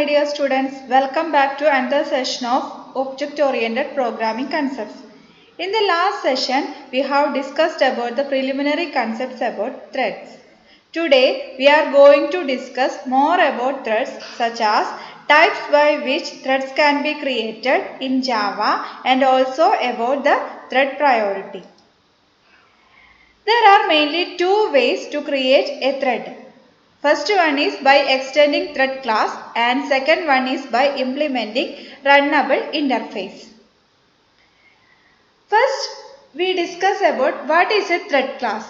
my dear students, welcome back to another session of object-oriented programming concepts. In the last session, we have discussed about the preliminary concepts about threads. Today, we are going to discuss more about threads such as types by which threads can be created in Java and also about the thread priority. There are mainly two ways to create a thread. First one is by extending thread class and second one is by implementing runnable interface. First, we discuss about what is a thread class.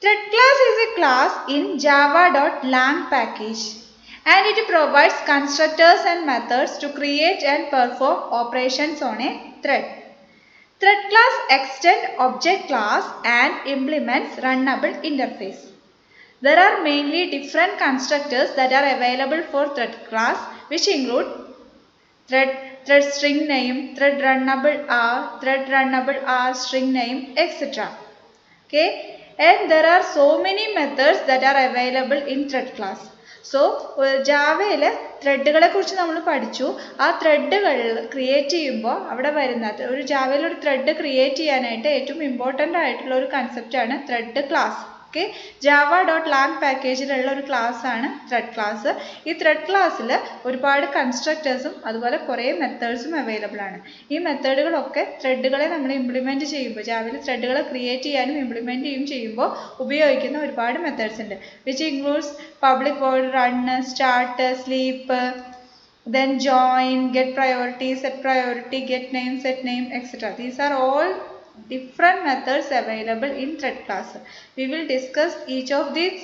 Thread class is a class in java.lang package and it provides constructors and methods to create and perform operations on a thread. Thread class extends object class and implements runnable interface. There are mainly different constructors that are available for thread class, which include thread string name, thread runnable R string name, etc. Okay, and there are so many methods that are available in thread class. So, ജാവയിലെ ത്രെഡുകളെ കുറിച്ച് നമ്മൾ പഠിച്ചു. ആ ത്രെഡുകൾ create ചെയ്യുമ്പോൾ അവിടെ വരുന്ന ഒരു ജാവയിൽ ഒരു ത്രെഡ് ക്രിയേറ്റ് ചെയ്യാനായിട്ട് ഏറ്റവും ഇമ്പോർട്ടൻ്റ് ആയിട്ടുള്ള ഒരു കൺസെപ്റ്റാണ് ത്രെഡ് ക്ലാസ്. ഓക്കെ, java.lang പാക്കേജിലുള്ള ഒരു ക്ലാസ് ആണ് ത്രെഡ് ക്ലാസ്. ഈ ത്രെഡ് ക്ലാസ്സിൽ ഒരുപാട് കൺസ്ട്രക്ടേഴ്സും അതുപോലെ കുറേ മെത്തേഡ്സും അവൈലബിൾ ആണ്. ഈ മെത്തേഡുകളൊക്കെ ത്രെഡുകളെ നമ്മൾ ഇംപ്ലിമെൻറ്റ് ചെയ്യുമ്പോൾ ജാവയിൽ ത്രെഡുകളെ ക്രിയേറ്റ് ചെയ്യാനും ഇംപ്ലിമെൻറ്റ് ചെയ്യുമ്പോൾ ഉപയോഗിക്കുന്ന ഒരുപാട് മെത്തേഡ്സ് ഉണ്ട്. Which includes public void run, start, sleep, then join, get priority, set priority, get name, set name, etc. These are all different methods available in thread class. We will discuss each of these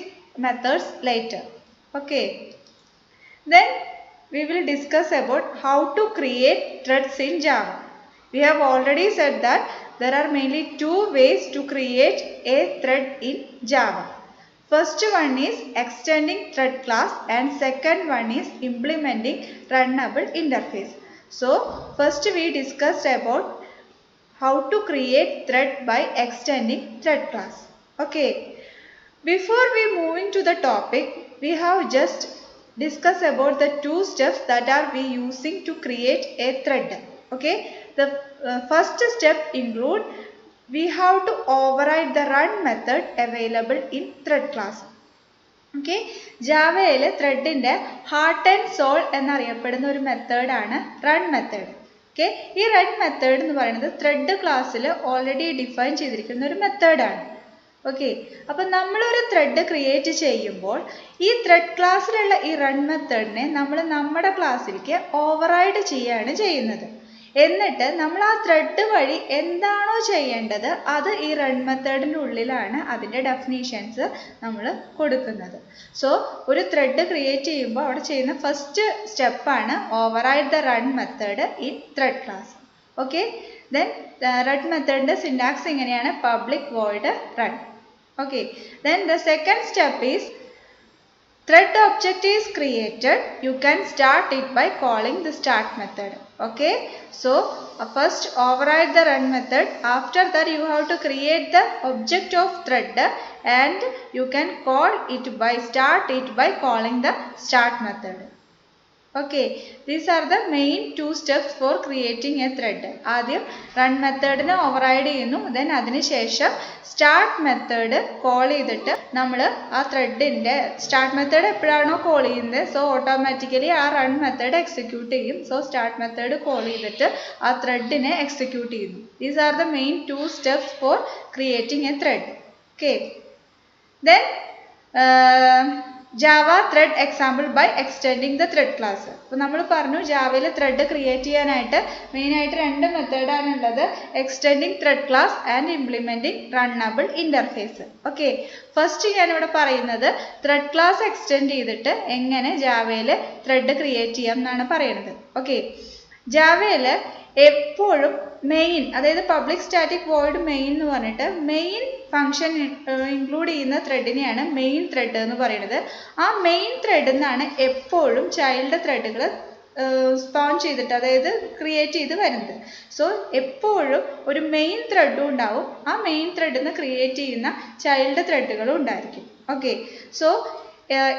methods later. Okay. Then we will discuss about how to create threads in Java. We have already said that there are mainly two ways to create a thread in Java. First one is extending thread class and second one is implementing runnable interface. So first we discussed about how to create thread by extending thread class. Okay, before we move into the topic, we have just discussed about the two steps that are we using to create a thread. Okay, the first step include we have to override the run method available in thread class. Okay, ജാവയിലെ ത്രെഡിൻ്റെ heart and soul എന്നറിയപ്പെടുന്ന ഒരു മെത്തേഡാണ് run method. Okay, ഈ run method എന്ന് പറയുന്നത് thread ക്ലാസ്സിൽ already define ചെയ്തിരിക്കുന്ന ഒരു മെത്തേഡാണ്. ഓക്കെ, അപ്പം നമ്മളൊരു ത്രെഡ് ക്രിയേറ്റ് ചെയ്യുമ്പോൾ ഈ ത്രെഡ് ക്ലാസ്സിലുള്ള ഈ റൺ മെത്തേഡിനെ നമ്മൾ നമ്മുടെ ക്ലാസ്സിലേക്ക് ഓവർറൈഡ് ചെയ്യുകയാണ് ചെയ്യുന്നത്. എന്നിട്ട് നമ്മൾ ആ ത്രെഡ് വഴി എന്താണോ ചെയ്യേണ്ടത് അത് ഈ റൺ മെത്തേഡിൻ്റെ ഉള്ളിലാണ് അതിൻ്റെ ഡെഫിനീഷൻസ് നമ്മൾ കൊടുക്കുന്നത്. സോ ഒരു ത്രെഡ് ക്രിയേറ്റ് ചെയ്യുമ്പോൾ അവിടെ ചെയ്യുന്ന ഫസ്റ്റ് സ്റ്റെപ്പാണ് override the run method in thread class. Okay, then run മെത്തേഡിൻ്റെ സിൻടാക്സ് ഇങ്ങനെയാണ് public void run. Okay, then the second step is thread object is created. You can start it by calling the start method. Okay, so first override the run method. After that you have to create the object of thread and you can call it by start it by calling the start method. Okay, these are the main two steps for creating a thread. ആദ്യം run മെത്തേഡിനെ override ചെയ്യുന്നു, then അതിന് ശേഷം start method call ചെയ്തിട്ട് നമ്മൾ ആ ത്രെഡിൻ്റെ start method എപ്പോഴാണോ call ചെയ്യുന്നത് സോ ഓട്ടോമാറ്റിക്കലി ആ റൺ മെത്തേഡ് എക്സിക്യൂട്ട് ചെയ്യും. സോ സ്റ്റാർട്ട് മെത്തേഡ് കോൾ ചെയ്തിട്ട് ആ ത്രെഡിനെ എക്സിക്യൂട്ട് ചെയ്യുന്നു. These are the main to steps four creating a threat. Okay, then Java thread example by extending the thread class. അപ്പോൾ നമ്മൾ പറഞ്ഞു ജാവയിൽ thread create ചെയ്യാനായിട്ട് മെയിനായിട്ട് രണ്ട് മെത്തേഡാണ് ഉള്ളത്, extending thread class and implementing runnable interface. Okay, first ഞാനിവിടെ പറയുന്നത് ത്രെഡ് ക്ലാസ് എക്സ്റ്റെൻഡ് ചെയ്തിട്ട് എങ്ങനെ ജാവയിൽ ത്രെഡ് ക്രിയേറ്റ് ചെയ്യാം എന്നാണ് പറയുന്നത്. ഓക്കെ, ജാവയിൽ എപ്പോഴും മെയിൻ, അതായത് പബ്ലിക് സ്റ്റാറ്റിക് വോയിഡ് മെയിൻ എന്ന് പറഞ്ഞിട്ട് മെയിൻ ഫംഗ്ഷൻ ഇൻക്ലൂഡ് ചെയ്യുന്ന ത്രെഡിനെയാണ് മെയിൻ ത്രെഡ് എന്ന് പറയുന്നത്. ആ മെയിൻ ത്രെഡിൽ നിന്നാണ് എപ്പോഴും ചൈൽഡ് ത്രെഡുകൾ സ്പോൺ ചെയ്തിട്ട് അതായത് ക്രിയേറ്റ് ചെയ്ത് വരുന്നത്. സോ എപ്പോഴും ഒരു മെയിൻ ത്രെഡും ഉണ്ടാവും, ആ മെയിൻ ത്രെഡിൽ നിന്ന് ക്രിയേറ്റ് ചെയ്യുന്ന ചൈൽഡ് ത്രെഡുകളും ഉണ്ടായിരിക്കും. ഓക്കെ, സോ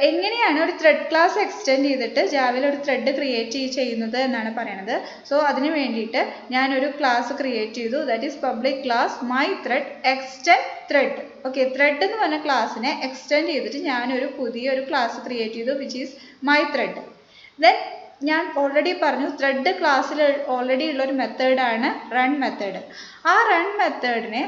എങ്ങനെയാണ് ഒരു ത്രെഡ് ക്ലാസ് എക്സ്റ്റെൻഡ് ചെയ്തിട്ട് ജാവയിൽ ഒരു ത്രെഡ് ക്രിയേറ്റ് ചെയ്യുന്നത് എന്നാണ് പറയുന്നത്. സോ അതിന് വേണ്ടിയിട്ട് ഞാനൊരു ക്ലാസ് ക്രിയേറ്റ് ചെയ്തു. That is public class my thread extend thread. Okay, thread എന്ന് പറഞ്ഞ ക്ലാസ്സിനെ എക്സ്റ്റെൻഡ് ചെയ്തിട്ട് ഞാനൊരു പുതിയൊരു ക്ലാസ് ക്രിയേറ്റ് ചെയ്തു which is my thread. Then ഞാൻ ഓൾറെഡി പറഞ്ഞു ത്രെഡ് ക്ലാസ്സിൽ ഓൾറെഡി ഉള്ള ഒരു മെത്തേഡാണ് റൺ മെത്തേഡ്. ആ റൺ മെത്തേഡിനെ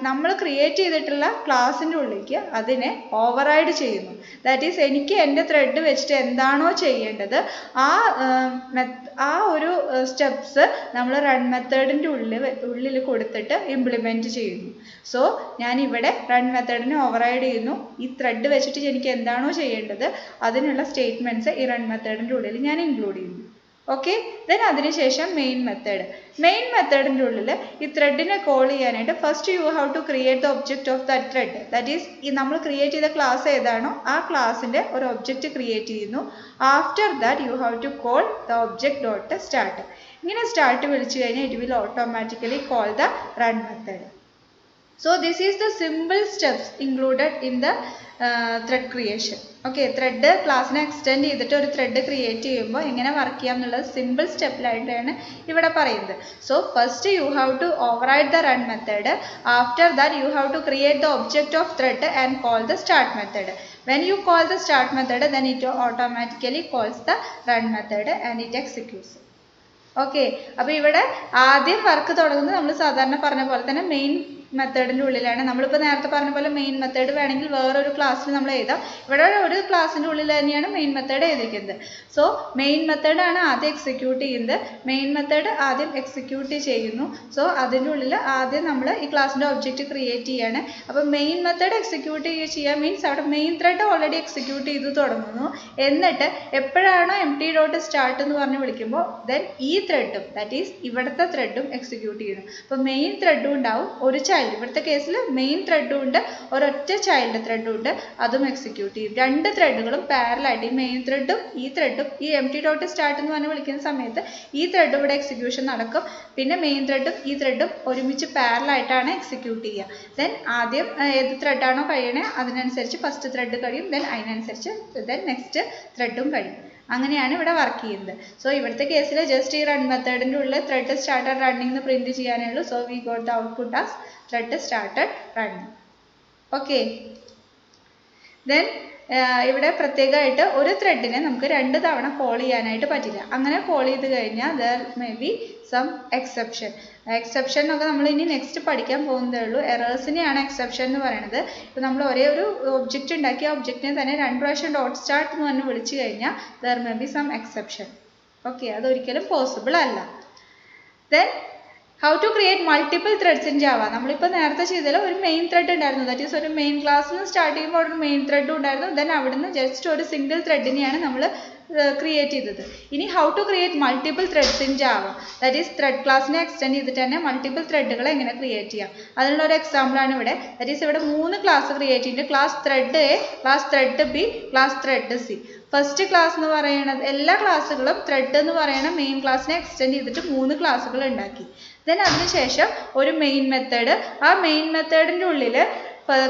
നമ്മൾ ക്രിയേറ്റ് ചെയ്തിട്ടുള്ള ക്ലാസ്സിൻ്റെ ഉള്ളിലേക്ക് അതിനെ ഓവർറൈഡ് ചെയ്യുന്നു. ദാറ്റ് ഈസ് എനിക്ക് എൻ്റെ ത്രെഡ് വെച്ചിട്ട് എന്താണോ ചെയ്യേണ്ടത് ആ ഒരു സ്റ്റെപ്സ് നമ്മൾ റൺ മെത്തേഡിൻ്റെ ഉള്ളിൽ കൊടുത്തിട്ട് ഇംപ്ലിമെൻറ്റ് ചെയ്യുന്നു. സോ ഞാനിവിടെ റൺ മെത്തേഡിനെ ഓവർറൈഡ് ചെയ്യുന്നു. ഈ ത്രെഡ് വെച്ചിട്ട് എനിക്ക് എന്താണോ ചെയ്യേണ്ടത് അതിനുള്ള സ്റ്റേറ്റ്മെൻറ്റ്സ് ഈ റൺ മെത്തേഡിൻ്റെ ഉള്ളിൽ ഞാൻ ഇൻക്ലൂഡ് ചെയ്യുന്നു. ഓക്കെ, ദെൻ അതിനുശേഷം മെയിൻ മെത്തേഡിൻ്റെ ഉള്ളിൽ ഈ ത്രെഡിനെ കോൾ ചെയ്യാനായിട്ട് first you have to create the object of that thread. That is ഈ നമ്മൾ ക്രിയേറ്റ് ചെയ്ത ക്ലാസ് ഏതാണോ ആ ക്ലാസ്സിൻ്റെ ഒരു ഒബ്ജക്റ്റ് ക്രിയേറ്റ് ചെയ്യുന്നു. After that you have to call the object dot start. ഇങ്ങനെ സ്റ്റാർട്ട് വിളിച്ചു കഴിഞ്ഞാൽ it will automatically call the run method. So this is the simple steps included in the thread creation. Okay, thread ക്ലാസ്സിനെ extend ചെയ്തിട്ട് ഒരു thread create ചെയ്യുമ്പോൾ എങ്ങനെ work ചെയ്യാം എന്നുള്ളത് സിമ്പിൾ സ്റ്റെപ്പിലായിട്ടാണ് ഇവിടെ പറയുന്നത്. So first you have to override the run method. After that you have to create the object of thread and call the start method. When you call the start method, then it automatically calls the run method and it executes. Okay, അപ്പോൾ ഇവിടെ ആദ്യം work തുടങ്ങുന്നത് നമ്മൾ സാധാരണ പറഞ്ഞ പോലെ തന്നെ main മെത്തേഡിൻ്റെ ഉള്ളിലാണ്. നമ്മളിപ്പോൾ നേരത്തെ പറഞ്ഞ പോലെ മെയിൻ മെത്തേഡ് വേണമെങ്കിൽ വേറൊരു ക്ലാസ്സിൽ നമ്മൾ എഴുതാം. ഇവിടെ ഒരു ക്ലാസ്സിൻ്റെ ഉള്ളിൽ തന്നെയാണ് മെയിൻ മെത്തേഡ് എഴുതിയിരിക്കുന്നത്. സോ മെയിൻ മെത്തേഡാണ് ആദ്യം എക്സിക്യൂട്ട് ചെയ്യുന്നത്. മെയിൻ മെത്തേഡ് ആദ്യം എക്സിക്യൂട്ട് ചെയ്യുന്നു. സോ അതിൻ്റെ ഉള്ളിൽ ആദ്യം നമ്മൾ ഈ ക്ലാസ്സിൻ്റെ ഒബ്ജക്റ്റ് ക്രിയേറ്റ് ചെയ്യാണ്. അപ്പോൾ മെയിൻ മെത്തേഡ് എക്സിക്യൂട്ട് ചെയ്യുക മീൻസ് അവിടെ മെയിൻ ത്രെഡ് ഓൾറെഡി എക്സിക്യൂട്ട് ചെയ്ത് തുടങ്ങുന്നു. എന്നിട്ട് എപ്പോഴാണോ എം ടി ഡോട്ട് സ്റ്റാർട്ട് എന്ന് പറഞ്ഞ് വിളിക്കുമ്പോൾ ദെൻ ഈ ത്രെഡും ദാറ്റ് ഈസ് ഇവിടുത്തെ ത്രെഡും എക്സിക്യൂട്ട് ചെയ്യുന്നു. അപ്പോൾ മെയിൻ ത്രെഡും ഉണ്ടാവും, ഒരു ചൈൽഡ്. ഇവിടുത്തെ കേസിൽ മെയിൻ ത്രെഡും ഉണ്ട്, ഒരൊറ്റ ചൈൽഡ് ത്രെഡും ഉണ്ട്, അതും എക്സിക്യൂട്ട് ചെയ്യും. രണ്ട് ത്രെഡുകളും പാരലായിട്ട് ഈ മെയിൻ ത്രെഡും ഈ എം ടി ഡോട്ട് സ്റ്റാർട്ട് എന്ന് പറഞ്ഞ് വിളിക്കുന്ന സമയത്ത് ഈ ത്രെഡും ഇവിടെ എക്സിക്യൂഷൻ നടക്കും. പിന്നെ മെയിൻ ത്രെഡും ഈ ത്രെഡും ഒരുമിച്ച് പാരലായിട്ടാണ് എക്സിക്യൂട്ട് ചെയ്യുക. ദെൻ ആദ്യം ഏത് ത്രെഡാണോ കഴിയണേ അതിനനുസരിച്ച് ഫസ്റ്റ് ത്രെഡ് കഴിയും, ദെൻ അതിനനുസരിച്ച് ദെൻ നെക്സ്റ്റ് ത്രെഡും കഴിയും. അങ്ങനെയാണ് ഇവിടെ വർക്ക് ചെയ്യുന്നത്. സോ ഇവിടുത്തെ കേസിൽ ജസ്റ്റ് ഈ റൺ മെത്തേഡിൻ്റെ ഉള്ളിൽ ത്രെഡ് സ്റ്റാർട്ടഡ് റണ്ണിംഗ് എന്ന് പ്രിന്റ് ചെയ്യാനേ ഉള്ളൂ. So we got the output as thread started running. Okay, then ഇവിടെ പ്രത്യേകമായിട്ട് ഒരു ത്രെഡിനെ നമുക്ക് 2 തവണ കോൾ ചെയ്യാനായിട്ട് പറ്റില്ല. അങ്ങനെ കോൾ ചെയ്ത് കഴിഞ്ഞാൽ there may be some exception ഒക്കെ നമ്മൾ ഇനി നെക്സ്റ്റ് പഠിക്കാൻ പോകുന്നതേ ഉള്ളൂ. എറേഴ്സിനെയാണ് എക്സെപ്ഷൻ എന്ന് പറയുന്നത്. ഇപ്പോൾ നമ്മൾ ഒരേ ഒരു ഒബ്ജക്റ്റ് ഉണ്ടാക്കിയ ഒബ്ജക്റ്റിനെ തന്നെ 2 പ്രാവശ്യം ഡോട്ട് സ്റ്റാർട്ട് എന്ന് പറഞ്ഞ് വിളിച്ചു കഴിഞ്ഞാൽ there may be some exception. Okay, അതൊരിക്കലും പോസിബിൾ അല്ല. Then how to create multiple threads in Java. നമ്മളിപ്പോൾ നേരത്തെ ചെയ്തതിൽ ഒരു മെയിൻ ത്രെഡ് ഉണ്ടായിരുന്നു. ദാറ്റ് ഈസ് ഒരു മെയിൻ ക്ലാസ്സിൽ നിന്ന് സ്റ്റാർട്ട് ചെയ്യുമ്പോൾ ഒരു മെയിൻ ത്രെഡും ഉണ്ടായിരുന്നു. ദെൻ അവിടുന്ന് ജസ്റ്റ് ഒരു സിംഗിൾ ത്രെഡിനെയാണ് നമ്മൾ ക്രിയേറ്റ് ചെയ്തത്. ഇനി how to create multiple threads in Java. That is thread ക്ലാസ്സിനെ എക്സ്റ്റെൻഡ് ചെയ്തിട്ട് തന്നെ മൾട്ടിപ്പിൾ ത്രെഡുകൾ എങ്ങനെ ക്രിയേറ്റ് ചെയ്യാം അതിനുള്ള ഒരു എക്സാമ്പിളാണ് ഇവിടെ. ദാറ്റ് ഈസ് ഇവിടെ 3 ക്ലാസ് ക്രിയേറ്റ് ചെയ്തിട്ടുണ്ട്. Class thread A, class thread B, class thread C. First class എന്ന് പറയുന്നത് എല്ലാ ക്ലാസ്സുകളും ത്രെഡ് എന്ന് പറയുന്ന മെയിൻ ക്ലാസ്സിനെ എക്സ്റ്റെൻഡ് ചെയ്തിട്ട് 3 ക്ലാസ്സുകൾ ഉണ്ടാക്കി. ദെൻ അതിനുശേഷം ഒരു മെയിൻ മെത്തേഡ്, ആ മെയിൻ മെത്തേഡിൻ്റെ ഉള്ളിൽ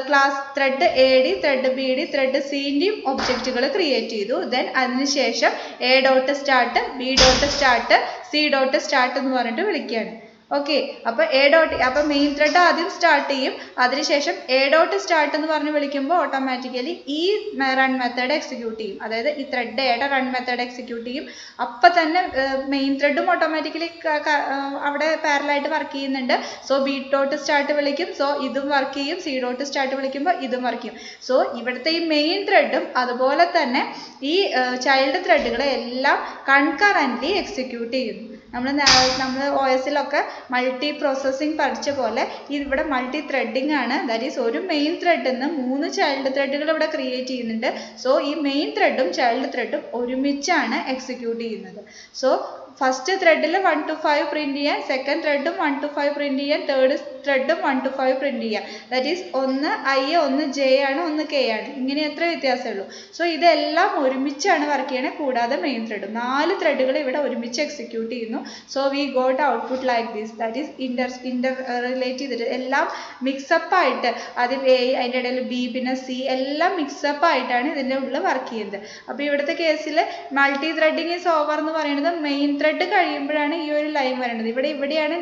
class thread A D, thread B D, thread സിൻ്റെയും ഒബ്ജക്റ്റുകൾ ക്രിയേറ്റ് ചെയ്തു. ദെൻ അതിനുശേഷം A dot start, B dot start, C dot start എന്ന് പറഞ്ഞിട്ട് വിളിക്കുകയാണ്. ഓക്കെ, അപ്പോൾ മെയിൻ ത്രെഡ് ആദ്യം സ്റ്റാർട്ട് ചെയ്യും. അതിനുശേഷം എ ഡോട്ട് സ്റ്റാർട്ട് എന്ന് പറഞ്ഞ് വിളിക്കുമ്പോൾ ഓട്ടോമാറ്റിക്കലി ഈ റൺ മെത്തേഡ് എക്സിക്യൂട്ട് ചെയ്യും. അതായത് ഈ ത്രെഡ് എയുടെ റൺ മെത്തേഡ് എക്സിക്യൂട്ട് ചെയ്യും. അപ്പം തന്നെ മെയിൻ ത്രെഡും ഓട്ടോമാറ്റിക്കലി അവിടെ പാരലായിട്ട് വർക്ക് ചെയ്യുന്നുണ്ട്. സോ ബി ഡോട്ട് സ്റ്റാർട്ട് വിളിക്കും, സോ ഇതും വർക്ക് ചെയ്യും. സി ഡോട്ട് സ്റ്റാർട്ട് വിളിക്കുമ്പോൾ ഇതും വർക്ക് ചെയ്യും. സോ ഇവിടുത്തെ ഈ മെയിൻ ത്രെഡും അതുപോലെ തന്നെ ഈ ചൈൽഡ് ത്രെഡുകളെ എല്ലാം കൺകറൻ്റ്ലി എക്സിക്യൂട്ട് ചെയ്യുന്നു. നമ്മൾ OSലൊക്കെ മൾട്ടി പ്രോസസ്സിംഗ് പഠിച്ച പോലെ ഇവിടെ മൾട്ടി ത്രെഡിങ് ആണ്. ദാറ്റ് ഈസ് ഒരു മെയിൻ ത്രെഡിൽ നിന്ന് 3 ചൈൽഡ് ത്രെഡുകൾ ഇവിടെ ക്രിയേറ്റ് ചെയ്യുന്നുണ്ട്. സോ ഈ മെയിൻ ത്രെഡും ചൈൽഡ് ത്രെഡും ഒരുമിച്ചാണ് എക്സിക്യൂട്ട് ചെയ്യുന്നത്. സോ ഫസ്റ്റ് ത്രെഡിൽ 1 to 5 പ്രിന്റ് ചെയ്യാൻ, സെക്കൻഡ് ത്രെഡും 1 to 5 പ്രിന്റ് ചെയ്യാൻ, തേർഡ് ത്രെഡും 1 to 5 പ്രിന്റ് ചെയ്യാം. ദാറ്റ് ഈസ് ഒന്ന് ഐ ഒന്ന് ജെ ആണ്, ഒന്ന് കെ ആണ്. ഇങ്ങനെ എത്ര വ്യത്യാസമേ ഉള്ളൂ. സോ ഇതെല്ലാം ഒരുമിച്ചാണ് വർക്ക് ചെയ്യണേ. കൂടാതെ മെയിൻ ത്രെഡും 4 ത്രെഡുകൾ ഇവിടെ ഒരുമിച്ച് എക്സിക്യൂട്ട് ചെയ്യുന്നു. So we got output like this. That is Inter relate ചെയ്തിട്ട് എല്ലാം മിക്സപ്പ് ആയിട്ട്, ആദ്യം എ, അതിൻ്റെ ഇടയിൽ ബി, പിന്നെ സി, എല്ലാം മിക്സപ്പ് ആയിട്ടാണ് ഇതിൻ്റെ ഉള്ളിൽ വർക്ക് ചെയ്യുന്നത്. അപ്പോൾ ഇവിടുത്തെ കേസിൽ മൾട്ടി ത്രെഡിങ് ഈസ് ഓവർ എന്ന് പറയുന്നത് മെയിൻ ത്രെഡ് കഴിയുമ്പോഴാണ് ഈ ഒരു ലൈൻ വരുന്നത്. ഇവിടെയാണ്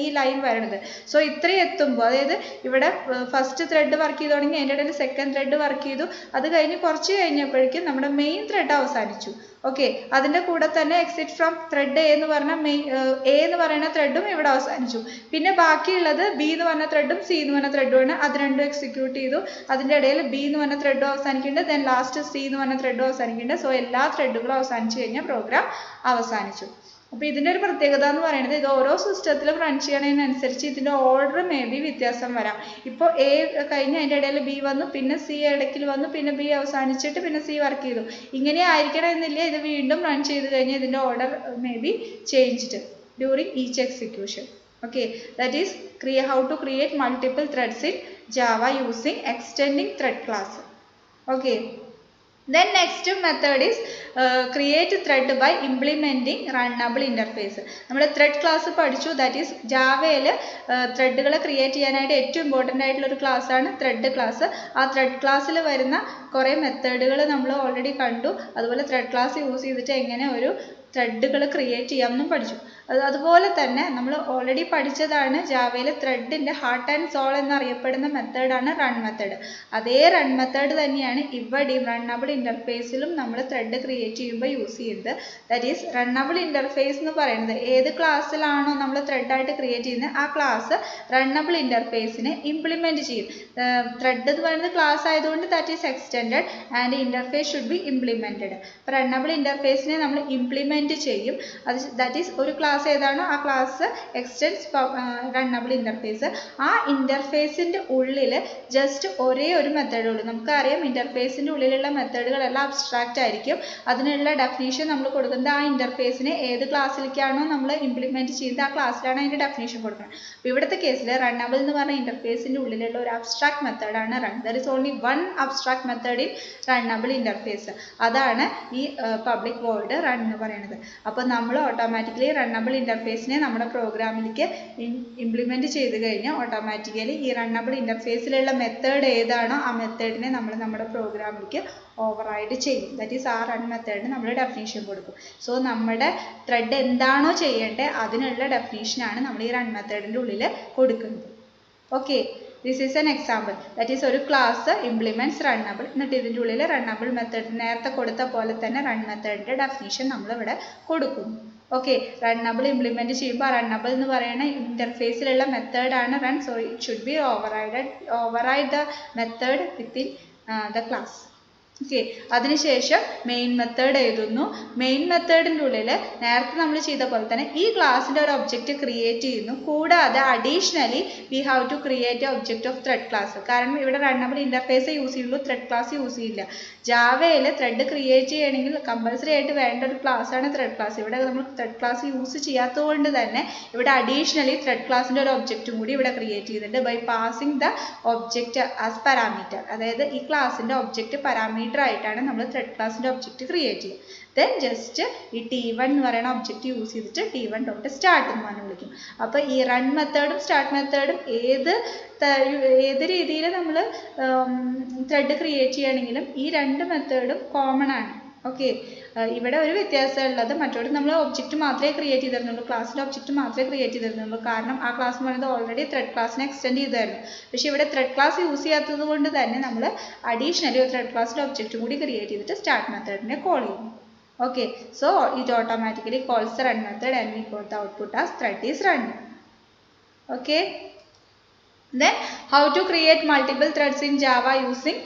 ഈ ലൈൻ വരുന്നത്. സോ ഇത്രയും എത്തുമ്പോൾ, അതായത് ഇവിടെ ഫസ്റ്റ് ത്രെഡ് വർക്ക് ചെയ്ത് തുടങ്ങി, അതിൻ്റെ ഇടയിൽ സെക്കൻഡ് ത്രെഡ് വർക്ക് ചെയ്തു, അത് കഴിഞ്ഞ് കുറച്ച് കഴിഞ്ഞപ്പോഴേക്കും നമ്മുടെ മെയിൻ ത്രെഡ് അവസാനിച്ചു. ഓക്കെ, അതിൻ്റെ കൂടെ തന്നെ എക്സിറ്റ് ഫ്രം ത്രെഡ് എ എന്ന് പറഞ്ഞ എ എന്ന് പറയുന്ന ത്രെഡും ഇവിടെ അവസാനിച്ചു. പിന്നെ ബാക്കിയുള്ളത് ബി എന്ന് പറഞ്ഞ ത്രെഡും സി എന്ന് പറഞ്ഞ ത്രെഡുമാണ്. അത് രണ്ടും എക്സിക്യൂട്ട് ചെയ്തു. അതിൻ്റെ ഇടയിൽ ബി എന്ന് പറഞ്ഞ ത്രെഡും അവസാനിക്കുന്നുണ്ട്, ദെൻ ലാസ്റ്റ് സി എന്ന് പറഞ്ഞ ത്രെഡും അവസാനിക്കുന്നുണ്ട്. സോ എല്ലാ ത്രെഡുകളും അവസാനിച്ചു കഴിഞ്ഞാൽ പ്രോഗ്രാം അവസാനിച്ചു. അപ്പോൾ ഇതിൻ്റെ ഒരു പ്രത്യേകത എന്ന് പറയുന്നത്, ഇത് ഓരോ സിസ്റ്റത്തിലും റൺ ചെയ്യണതിനനുസരിച്ച് ഇതിൻ്റെ ഓർഡർ മേ ബി വ്യത്യാസം വരാം. ഇപ്പോൾ എ കഴിഞ്ഞ് അതിൻ്റെ ഇടയിൽ ബി വന്നു, പിന്നെ സി ഇടയ്ക്കിൽ വന്നു, പിന്നെ ബി അവസാനിച്ചിട്ട് പിന്നെ സി വർക്ക് ചെയ്തു. ഇങ്ങനെ ആയിരിക്കണം എന്നില്ല. ഇത് വീണ്ടും റൺ ചെയ്ത് കഴിഞ്ഞാൽ ഇതിൻ്റെ order may be changed during each execution. Okay, that is how to create multiple threads in Java using extending thread class. Okay. Then next method is create thread by implementing runnable interface. നമ്മൾ thread class പഠിച്ചു. That is ജാവയിൽ ത്രെഡുകൾ create ചെയ്യാനായിട്ട് ഏറ്റവും important ആയിട്ടുള്ള ഒരു class ആണ് thread class. ആ thread ക്ലാസ്സിൽ വരുന്ന കുറേ മെത്തേഡുകൾ നമ്മൾ ഓൾറെഡി കണ്ടു. അതുപോലെ ത്രെഡ് ക്ലാസ് യൂസ് ചെയ്തിട്ട് എങ്ങനെ ഒരു ത്രെഡുകൾ ക്രിയേറ്റ് ചെയ്യാമെന്നും പഠിച്ചു. അതുപോലെ തന്നെ നമ്മൾ ഓൾറെഡി പഠിച്ചതാണ് ജാവയിൽ ത്രെഡിൻ്റെ ഹാർട്ട് ആൻഡ് സോൾ എന്നറിയപ്പെടുന്ന മെത്തേഡാണ് റൺ മെത്തേഡ്. അതേ റൺ മെത്തേഡ് തന്നെയാണ് ഇവിടെയും റണ്ണബിൾ ഇൻ്റർഫേസിലും നമ്മൾ ത്രെഡ് ക്രിയേറ്റ് ചെയ്യുമ്പോൾ യൂസ് ചെയ്യുന്നത്. ദാറ്റ് ഈസ് റണ്ണബിൾ ഇൻ്റർഫേസ് എന്ന് പറയുന്നത് ഏത് ക്ലാസ്സിലാണോ നമ്മൾ ത്രെഡായിട്ട് ക്രിയേറ്റ് ചെയ്യുന്നത് ആ ക്ലാസ് റണ്ണബിൾ ഇൻ്റർഫേസിനെ ഇംപ്ലിമെൻറ്റ് ചെയ്യും. ത്രെഡ് എന്ന് പറയുന്നത് ക്ലാസ് ആയതുകൊണ്ട് that is extended and interface should be implemented. അപ്പോൾ റണ്ണബിൾ ഇൻ്റർഫേസിനെ നമ്മൾ ഇംപ്ലിമെൻറ്റ് ചെയ്യും. അത് ദാറ്റ് ഈസ് ഒരു ക്ലാസ് ഏതാണോ ആ ക്ലാസ് എക്സ്റ്റെൻസ് റണ്ണബിൾ ഇൻ്റർഫേസ്. ആ ഇൻ്റർഫേസിൻ്റെ ഉള്ളിൽ ജസ്റ്റ് ഒരേ ഒരു മെത്തേഡേ ഉള്ളൂ. നമുക്കറിയാം ഇൻ്റർഫേസിൻ്റെ ഉള്ളിലുള്ള മെത്തേഡുകളെല്ലാം അബ്സ്ട്രാക്റ്റ് ആയിരിക്കും. അതിനുള്ള ഡെഫിനേഷൻ നമ്മൾ കൊടുക്കുന്നത് ആ ഇൻ്റർഫേസിനെ ഏത് ക്ലാസ്സിലേക്കാണോ നമ്മൾ ഇംപ്ലിമെൻറ്റ് ചെയ്യുന്നത് ആ ക്ലാസ്സിലാണ് അതിൻ്റെ ഡെഫിനേഷൻ കൊടുക്കുന്നത്. അപ്പോൾ ഇവിടുത്തെ കേസിൽ റണ്ണബിൾ എന്ന് പറഞ്ഞ ഇൻ്റർഫേസിൻ്റെ ഉള്ളിലുള്ള ഒരു അബ്സ്ട്രാക്ട് മെത്തേഡാണ് run. There is only one abstract method in runnable interface. അതാണ് ഈ പബ്ലിക് വോയിഡ് റൺ എന്ന് പറയുന്നത്. അപ്പോൾ നമ്മൾ ഓട്ടോമാറ്റിക്കലി റണ്ണബിൾ ഇൻ്റർഫേസിനെ നമ്മുടെ പ്രോഗ്രാമിലേക്ക് ഇംപ്ലിമെൻറ്റ് ചെയ്ത് കഴിഞ്ഞാൽ ഓട്ടോമാറ്റിക്കലി ഈ റണ്ണബിൾ ഇൻ്റർഫേസിലുള്ള മെത്തേഡ് ഏതാണോ ആ മെത്തേഡിനെ നമ്മൾ നമ്മുടെ പ്രോഗ്രാമിലേക്ക് ഓവർറൈഡ് ചെയ്യും. ദാറ്റ് ഈസ് ആ റൺ മെത്തേഡിന് നമ്മൾ ഡെഫിനേഷൻ കൊടുക്കും. സോ നമ്മുടെ ത്രെഡ് എന്താണോ ചെയ്യേണ്ടത് അതിനുള്ള ഡെഫിനേഷനാണ് നമ്മൾ ഈ റൺ മെത്തേഡിൻ്റെ ഉള്ളിൽ കൊടുക്കുന്നത്. Okay, this is an example. That is ഒരു ക്ലാസ് ഇംപ്ലിമെൻറ്റ്സ് റണ്ണബിൾ. എന്നിട്ട് ഇതിൻ്റെ ഉള്ളിൽ റണ്ണബിൾ മെത്തേഡ് നേരത്തെ കൊടുത്ത പോലെ തന്നെ റൺ മെത്തേഡിൻ്റെ ഡെഫിനേഷൻ നമ്മളിവിടെ കൊടുക്കുന്നു. ഓക്കെ, റണ്ണബിൾ ഇംപ്ലിമെൻറ്റ് ചെയ്യുമ്പോൾ റണ്ണബിൾ എന്ന് പറയുന്ന ഇൻ്റർഫേസിലുള്ള മെത്തേഡാണ് run. So it should be override the method within the class. Okay, അതിനുശേഷം മെയിൻ മെത്തേഡ് എഴുതുന്നു. മെയിൻ മെത്തേഡിൻ്റെ ഉള്ളിൽ നേരത്തെ നമ്മൾ ചെയ്ത പോലെ തന്നെ ഈ ക്ലാസ്സിൻ്റെ ഒരു ഒബ്ജക്റ്റ് ക്രിയേറ്റ് ചെയ്യുന്നു. കൂടാതെ additionally we have to create a object of thread class. കാരണം ഇവിടെ റണ്ണബിൾ ഇൻ്റർഫേസ് യൂസ് ചെയ്യുള്ളൂ, ത്രെഡ് ക്ലാസ് യൂസ് ചെയ്യില്ല. ജാവയിൽ ത്രെഡ് ക്രിയേറ്റ് ചെയ്യണമെങ്കിൽ കമ്പൽസറി ആയിട്ട് വേണ്ട ഒരു ക്ലാസ്സാണ് ത്രെഡ് ക്ലാസ്. ഇവിടെ നമ്മൾ ത്രെഡ് ക്ലാസ് യൂസ് ചെയ്യാത്തത് കൊണ്ട് തന്നെ ഇവിടെ അഡീഷണലി ത്രെഡ് ക്ലാസ്സിൻ്റെ ഒരു ഒബ്ജക്റ്റും കൂടി ഇവിടെ ക്രിയേറ്റ് ചെയ്തിട്ടുണ്ട് by passing the object as parameter. അതായത് ഈ ക്ലാസ്സിൻ്റെ ഒബ്ജക്റ്റ് പാരാമീറ്റർ ആയിട്ടാണ് നമ്മൾ ത്രെഡ് ക്ലാസ്സിൻ്റെ ഒബ്ജക്റ്റ് ക്രിയേറ്റ് ചെയ്യുക. ദെൻ ജസ്റ്റ് ഈ T1 എന്ന് പറയുന്ന ഒബ്ജക്റ്റ് യൂസ് ചെയ്തിട്ട് T1 ഡോട്ട് സ്റ്റാർട്ട് എന്ന് പറഞ്ഞ് വിളിക്കും. അപ്പോൾ ഈ റൺ മെത്തേഡും സ്റ്റാർട്ട് മെത്തേഡും ഏത് രീതിയിൽ നമ്മൾ ത്രെഡ് ക്രിയേറ്റ് ചെയ്യണമെങ്കിലും ഈ രണ്ട് മെത്തേഡും കോമൺ ആണ്. ഓക്കെ, ഇവിടെ ഒരു വ്യത്യാസം ഉള്ളത് മറ്റോട് നമ്മൾ ഒബ്ജക്റ്റ് മാത്രമേ ക്രിയേറ്റ് ചെയ്തിരുന്നുള്ളൂ, ക്ലാസ്സിൻ്റെ ഒബ്ജക്റ്റ് മാത്രമേ ക്രിയേറ്റ് ചെയ്തിരുന്നുള്ളൂ. കാരണം ആ ക്ലാസ് എന്ന് പറയുന്നത് ഓൾറെഡി ത്രെഡ് ക്ലാസ്സിനെ എക്സ്റ്റെൻഡ് ചെയ്തായിരുന്നു. പക്ഷേ ഇവിടെ ത്രെഡ് ക്ലാസ് യൂസ് ചെയ്യാത്തത് കൊണ്ട് തന്നെ നമ്മൾ അഡീഷണലി ഒരു ത്രെഡ് ക്ലാസ്സിൻ്റെ ഒബ്ജക്റ്റും കൂടി ക്രിയേറ്റ് ചെയ്തിട്ട് സ്റ്റാർട്ട് മെത്തേഡിനെ കോൾ ചെയ്യുന്നു. Okay, so it automatically calls the run method and we got the output as thread is run. Okay, then how to create multiple threads in Java using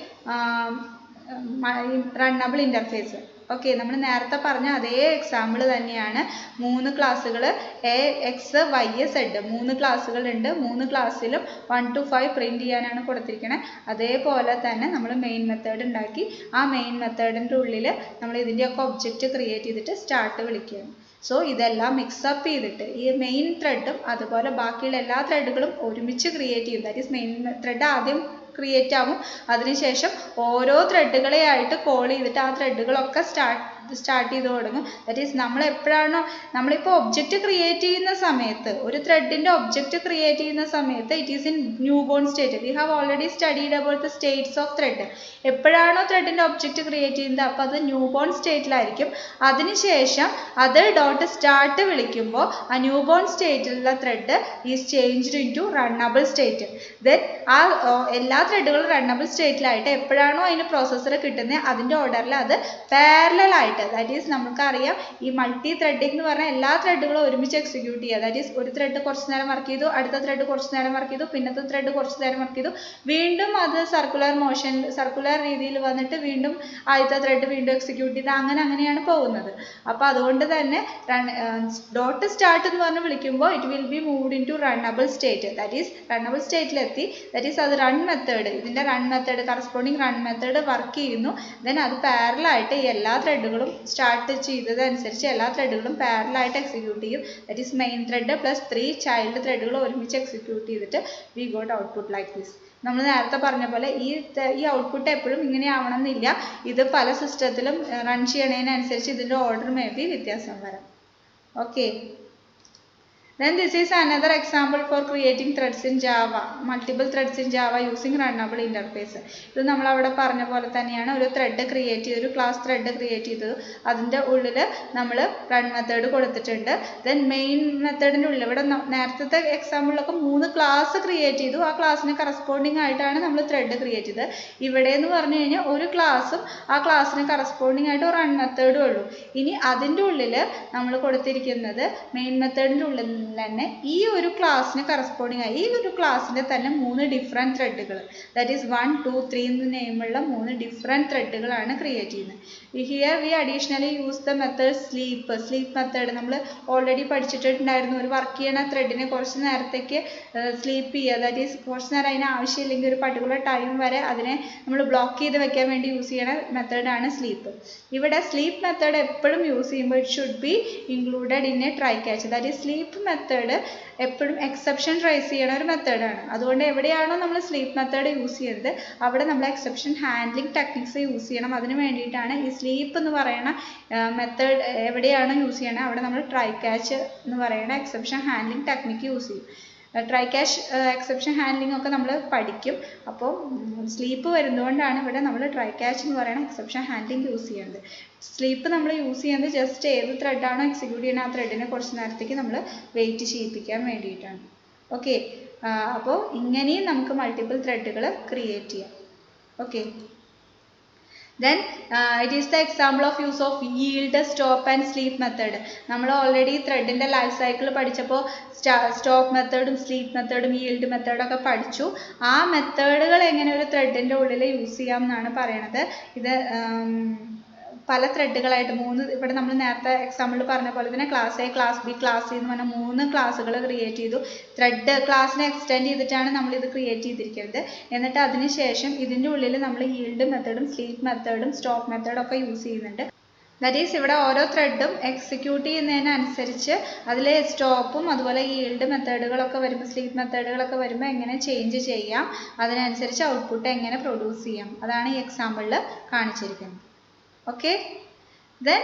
runnable interface. Okay, നമ്മൾ നേരത്തെ പറഞ്ഞ അതേ example തന്നെയാണ്. 3 ക്ലാസ്സുകൾ A X Y Z 3 ക്ലാസ്സുകളുണ്ട്. 3 ക്ലാസ്സിലും 1 to 5 print ചെയ്യാനാണ് കൊടുത്തിരിക്കുന്നത്. അതേപോലെ തന്നെ നമ്മൾ മെയിൻ മെത്തേഡ് ഉണ്ടാക്കി ആ മെയിൻ മെത്തേഡിൻ്റെ ഉള്ളിൽ നമ്മൾ ഇതിൻ്റെയൊക്കെ ഒബ്ജക്റ്റ് ക്രിയേറ്റ് ചെയ്തിട്ട് സ്റ്റാർട്ട് വിളിക്കുകയാണ്. സോ ഇതെല്ലാം മിക്സപ്പ് ചെയ്തിട്ട് ഈ മെയിൻ ത്രെഡും അതുപോലെ ബാക്കിയുള്ള എല്ലാ ത്രെഡുകളും ഒരുമിച്ച് ക്രിയേറ്റ് ചെയ്യും. ദാറ്റ് ഈസ് മെയിൻ ത്രെഡ് ആദ്യം ക്രിയേറ്റ് ആവും. അതിനുശേഷം ഓരോ ത്രെഡുകളെ ആയിട്ട് കോൾ ചെയ്തിട്ട് ആ ത്രെഡുകളൊക്കെ സ്റ്റാർട്ട് ചെയ്ത് തുടങ്ങും. ദാറ്റ് ഈസ് നമ്മൾ എപ്പോഴാണോ നമ്മളിപ്പോൾ ഒബ്ജക്റ്റ് ക്രിയേറ്റ് ചെയ്യുന്ന സമയത്ത് ഒരു ത്രെഡിൻ്റെ ഒബ്ജക്റ്റ് ക്രിയേറ്റ് ചെയ്യുന്ന സമയത്ത് it is in new born state. We have already studied about the States of thread. എപ്പോഴാണോ ത്രെഡിൻ്റെ ഒബ്ജക്റ്റ് ക്രിയേറ്റ് ചെയ്യുന്നത് അപ്പോൾ അത് ന്യൂ ബോൺ സ്റ്റേറ്റിലായിരിക്കും. അതിനുശേഷം അത് ഡോട്ട് സ്റ്റാർട്ട് വിളിക്കുമ്പോൾ ആ ന്യൂ ബോൺ സ്റ്റേറ്റിലുള്ള thread is changed into runnable state. Then ആ എല്ലാ ത്രെഡുകളും റണ്ണബിൾ സ്റ്റേറ്റിലായിട്ട് എപ്പോഴാണോ അതിന് പ്രോസസ്സർ കിട്ടുന്നത് അതിൻ്റെ ഓർഡറിൽ അത് പാരലലായിട്ട്, ദാറ്റ് ഈസ് നമുക്കറിയാം ഈ മൾട്ടി ത്രെഡിംഗ് എന്ന് പറഞ്ഞാൽ എല്ലാ ത്രെഡുകളും ഒരുമിച്ച് എക്സിക്യൂട്ട് ചെയ്യുക. ദാറ്റ് ഈസ് ഒരു ത്രെഡ് കുറച്ച് നേരം വർക്ക് ചെയ്തു, അടുത്ത ത്രെഡ് കുറച്ച് നേരം വർക്ക് ചെയ്തു, പിന്നത്തെ ത്രെഡ് കുറച്ച് നേരം വർക്ക് ചെയ്തു, വീണ്ടും അത് സർക്കുലർ രീതിയിൽ വന്നിട്ട് വീണ്ടും ആദ്യത്തെ ത്രെഡ് വീണ്ടും എക്സിക്യൂട്ട് ചെയ്ത് അങ്ങനെയാണ് പോകുന്നത്. അപ്പോൾ അതുകൊണ്ട് തന്നെ ഡോട്ട് സ്റ്റാർട്ട് എന്ന് പറഞ്ഞ് വിളിക്കുമ്പോൾ it will be moved into runnable state. That is runnable സ്റ്റേറ്റിലെത്തി. ദാറ്റ് ഈസ് അത് റൺ മെത്തേഡ്, ഇതിൻ്റെ run method corresponding run method work ചെയ്യുന്നു. ദെൻ അത് പാരലായിട്ട് ഈ എല്ലാ ത്രെഡുകളും സ്റ്റാർട്ട് ചെയ്തതനുസരിച്ച് എല്ലാ ത്രെഡുകളും പാരലായിട്ട് എക്സിക്യൂട്ട് ചെയ്യും. That is main thread plus 3 child ത്രെഡുകൾ ഒരുമിച്ച് എക്സിക്യൂട്ട് ചെയ്തിട്ട് we got output like this. നമ്മൾ നേരത്തെ പറഞ്ഞ പോലെ ഈ ഔട്ട്പുട്ട് എപ്പോഴും ഇങ്ങനെ ആവണമെന്നില്ല. ഇത് പല സിസ്റ്റത്തിലും റൺ ചെയ്യണതിനനുസരിച്ച് ഇതിൻ്റെ ഓർഡർ മേ ബി വ്യത്യാസം വരാം. Okay. Then this is another example for creating threads in Java, multiple threads in Java using runnable interface. ഇത് നമ്മൾ അവിടെ പറഞ്ഞ പോലെ തന്നെയാണ്. ഒരു ത്രെഡ് ക്രിയേറ്റ് ചെയ്തു, ഒരു ക്ലാസ് ത്രെഡ് ക്രിയേറ്റ് ചെയ്തു, അതിൻ്റെ ഉള്ളിൽ നമ്മൾ റൺ മെത്തേഡ് കൊടുത്തിട്ടുണ്ട്. ദെൻ മെയിൻ മെത്തേഡിൻ്റെ ഉള്ളിൽ ഇവിടെ നേരത്തെ എക്സാമ്പിളിലൊക്കെ 3 ക്ലാസ് ക്രിയേറ്റ് ചെയ്തു. ആ ക്ലാസ്സിന് കറസ്പോണ്ടിങ് ആയിട്ടാണ് നമ്മൾ ത്രെഡ് ക്രിയേറ്റ് ചെയ്തത്. ഇവിടെ എന്ന് പറഞ്ഞു കഴിഞ്ഞാൽ ഒരു ക്ലാസ്സും ആ ക്ലാസ്സിന് കറസ്പോണ്ടിങ് ആയിട്ട് റൺ മെത്തേഡും ഉള്ളൂ. ഇനി അതിൻ്റെ ഉള്ളിൽ നമ്മൾ കൊടുത്തിരിക്കുന്നത് മെയിൻ മെത്തേഡിൻ്റെ ഉള്ളിൽ തന്നെ ഈ ഒരു ക്ലാസ്സിന് കറസ്പോണ്ടിങ് ആയി ഈ ഒരു ക്ലാസ്സിൻ്റെ തന്നെ 3 ഡിഫറെൻറ്റ് ത്രെഡുകൾ, ദാറ്റ് ഈസ് 1, 2, 3 എന്ന് നെയിമുള്ള 3 ഡിഫറെൻറ്റ് ത്രെഡുകളാണ് ക്രിയേറ്റ് ചെയ്യുന്നത്. Here we additionally use the method sleep method. നമ്മൾ ഓൾറെഡി പഠിച്ചിട്ടുണ്ടായിരുന്നു. ഒരു വർക്ക് ചെയ്യണ ത്രെഡിനെ കുറച്ച് നേരത്തേക്ക് സ്ലീപ്പ് ചെയ്യുക, ദാറ്റ് ഈസ് കുറച്ച് നേരം അതിന് ആവശ്യമില്ലെങ്കിൽ ഒരു പർട്ടിക്കുലർ ടൈം വരെ അതിനെ നമ്മൾ ബ്ലോക്ക് ചെയ്ത് വെക്കാൻ വേണ്ടി യൂസ് ചെയ്യണ മെത്തേഡാണ് സ്ലീപ്പ്. ഇവിടെ സ്ലീപ്പ് മെത്തേഡ് എപ്പോഴും യൂസ് ചെയ്യുമ്പോൾ it should be included in A try catch. That is sleep method എപ്പോഴും എക്സെപ്ഷൻ റൈസ് ചെയ്യണ ഒരു മെത്തേഡാണ്. അതുകൊണ്ട് എവിടെയാണോ നമ്മൾ സ്ലീപ്പ് മെത്തേഡ് യൂസ് ചെയ്യുന്നത് അവിടെ നമ്മൾ എക്സെപ്ഷൻ ഹാൻഡ്ലിംഗ് ടെക്നിക്സ് യൂസ് ചെയ്യണം. അതിന് വേണ്ടിയിട്ടാണ് ഈ സ്ലീപ്പ് എന്ന് പറയുന്ന മെത്തേഡ് എവിടെയാണോ യൂസ് ചെയ്യണത് അവിടെ നമ്മൾ ട്രൈ ക്യാച്ച് എന്ന് പറയുന്ന എക്സെപ്ഷൻ ഹാൻഡ്ലിംഗ് ടെക്നിക്ക് യൂസ് ചെയ്യും. ട്രൈ ക്യാച്ച് എക്സെപ്ഷൻ ഹാൻഡ്ലിംഗ് ഒക്കെ നമ്മൾ പഠിക്കും. അപ്പോൾ സ്ലീപ്പ് വരുന്നതുകൊണ്ടാണ് ഇവിടെ നമ്മൾ ട്രൈ ക്യാച്ച് എന്ന് പറയുന്ന എക്സെപ്ഷൻ ഹാൻഡ്ലിംഗ് യൂസ് ചെയ്യുന്നത്. സ്ലീപ്പ് നമ്മൾ യൂസ് ചെയ്യുന്നത് ജസ്റ്റ് ഏത് ത്രെഡാണോ എക്സിക്യൂട്ട് ചെയ്യുന്നത് ആ ത്രെഡിനെ കുറച്ച് നേരത്തേക്ക് നമ്മൾ വെയിറ്റ് ചെയ്യിപ്പിക്കാൻ വേണ്ടിയിട്ടാണ്. ഓക്കെ. അപ്പോൾ ഇങ്ങനെയും നമുക്ക് മൾട്ടിപ്പിൾ ത്രെഡുകൾ ക്രിയേറ്റ് ചെയ്യാം. Okay. Then it is the example of use of yield, stop and sleep method. നമ്മൾ ഓൾറെഡി ത്രെഡിൻ്റെ ലൈഫ് സൈക്കിൾ പഠിച്ചപ്പോൾ സ്റ്റോപ്പ് മെത്തേഡും സ്ലീപ്പ് മെത്തേഡും yield മെത്തേഡൊക്കെ പഠിച്ചു. ആ മെത്തേഡുകൾ എങ്ങനെ ഒരു ത്രെഡിൻ്റെ ഉള്ളിൽ യൂസ് ചെയ്യാം എന്നാണ് പറയണത്. ഇത് പല ത്രെഡുകളായിട്ട് 3 ഇവിടെ നമ്മൾ നേരത്തെ എക്സാമ്പിളിൽ പറഞ്ഞ പോലെ തന്നെ class A, class B, class C എന്ന് പറഞ്ഞ 3 ക്ലാസ്സുകൾ ക്രിയേറ്റ് ചെയ്തു. ത്രെഡ് ക്ലാസ്സിനെ എക്സ്റ്റെൻഡ് ചെയ്തിട്ടാണ് നമ്മളിത് ക്രിയേറ്റ് ചെയ്തിരിക്കുന്നത്. എന്നിട്ട് അതിന് ശേഷം ഇതിൻ്റെ ഉള്ളിൽ നമ്മൾ yield മെത്തേഡും സ്ലീപ്പ് മെത്തേഡും സ്റ്റോപ്പ് മെത്തേഡും ഒക്കെ യൂസ് ചെയ്യുന്നുണ്ട്. ദാറ്റ് ഈസ് ഇവിടെ ഓരോ ത്രെഡും എക്സിക്യൂട്ട് ചെയ്യുന്നതിനനുസരിച്ച് അതിൽ സ്റ്റോപ്പും അതുപോലെ yield മെത്തേഡുകളൊക്കെ വരുമ്പോൾ സ്ലീപ്പ് മെത്തേഡുകളൊക്കെ വരുമ്പോൾ എങ്ങനെ ചേഞ്ച് ചെയ്യാം, അതിനനുസരിച്ച് ഔട്ട്പുട്ട് എങ്ങനെ പ്രൊഡ്യൂസ് ചെയ്യാം, അതാണ് ഈ എക്സാമ്പിളിൽ കാണിച്ചിരിക്കുന്നത്. Okay. Then